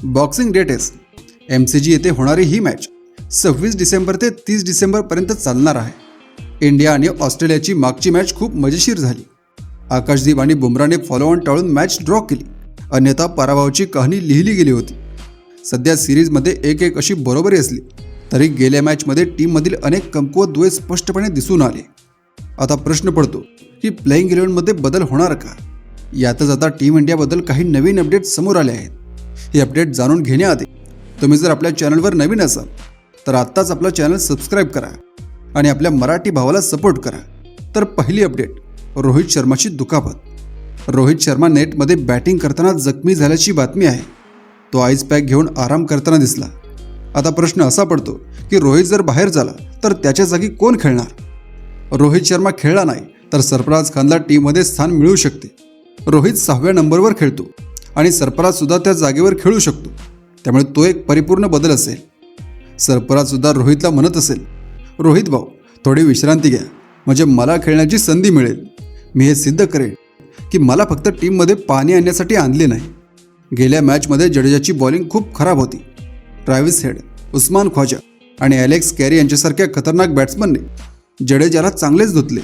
Boxing day taste MCG येथे होणारी ही match 26 December ते 30 डिसेंबरपर्यंत चालणार आहे। इंडिया आणि ऑस्ट्रेलियाची मागची मॅच खूप मजेशीर झाली। आकाशदीप आणि बुमराने फॉलोऑन टाळून मॅच ड्रॉ केली, अन्यथा पराभवाची कहाणी लिहिली गेली होती। सध्या सिरीजमध्ये 1-1 अशी बरोबरी असली तरी गेल्या मॅचमध्ये टीममधील अनेक कमकुवत दुवे स्पष्टपणे दिसून आले। आता प्रश्न पडतो की प्लेइंग 11मध्ये बदल होणार का? यातच आता टीम इंडियाबद्दल काही नवीन अपडेट समोर आले आहेत। हे अपडेट जाणून घेण्याआधी तुम्ही जर आपल्या चॅनलवर नवीन असाल तर आत्ताच आपला चॅनल सबस्क्राईब करा आणि आपल्या मराठी भावाला सपोर्ट करा। तर पहिली अपडेट, रोहित शर्माची दुखापत। रोहित शर्मा नेटमध्ये बॅटिंग करताना जखमी झाल्याची बातमी आहे। तो आईस पॅक घेऊन आराम करताना दिसला। आता प्रश्न असा पडतो की रोहित जर बाहेर झाला तर त्याच्या जागी कोण खेळणार? रोहित शर्मा खेळला नाही तर सरफराज खानला टीममध्ये स्थान मिळू शकते। रोहित 6व्या नंबरवर खेळतो आणि सरफराज सुद्धा त्या जागेवर खेळू शकतो, त्यामुळे तो एक परिपूर्ण बदल असेल। सरफराज सुद्धा रोहितला म्हणत असेल, रोहित भाऊ थोडी विश्रांती घ्या, म्हणजे मला खेळण्याची संधी मिळेल। मी हे सिद्ध करेन की मला फक्त टीममध्ये पाणी आणण्यासाठी आणले नाही। गेल्या मॅचमध्ये जडेजाची बॉलिंग खूप खराब होती। ट्रॅव्हिस हेड, उस्मान ख्वाजा आणि ॲलेक्स कॅरी यांच्यासारख्या खतरनाक बॅट्समनने जडेजाला चांगलेच धुतले।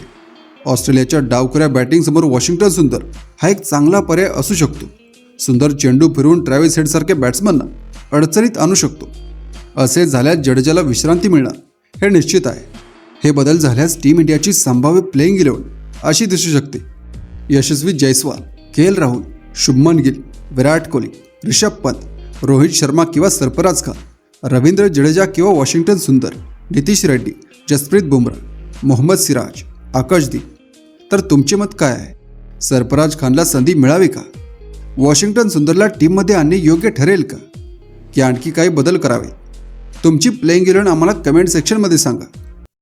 ऑस्ट्रेलियाच्या डावखुऱ्या बॅटिंगसमोर वॉशिंग्टन सुंदर हा एक चांगला पर्याय असू शकतो। सुंदर चेंडू फिरवून ट्रॅव्हिस हेडसारख्या बॅट्समनना अडचणीत आणू शकतो। असे झाल्यास जडेजाला विश्रांती मिळणार हे निश्चित आहे। हे बदल झाल्यास टीम इंडियाची संभाव्य प्लेइंग 11 अशी दिसू शकते। यशस्वी जयस्वाल, KL राहुल, शुभमन गिल, विराट कोहली, ऋषभ पंत, रोहित शर्मा किंवा सरफराज खान, रवींद्र जडेजा किंवा वॉशिंग्टन सुंदर, नितीश रेड्डी, जसप्रीत बुमराह, मोहम्मद सिराज, आकाशदीप। तर तुमचे मत काय आहे? सरफराज खानला संधी मिळावी का? वॉशिंग्टन सुंदरला टीममध्ये आणणे योग्य ठरेल का? की आणखी काही बदल करावे? तुमची प्लेइंग 11 आम्हाला कमेंट सेक्शनमध्ये सांगा।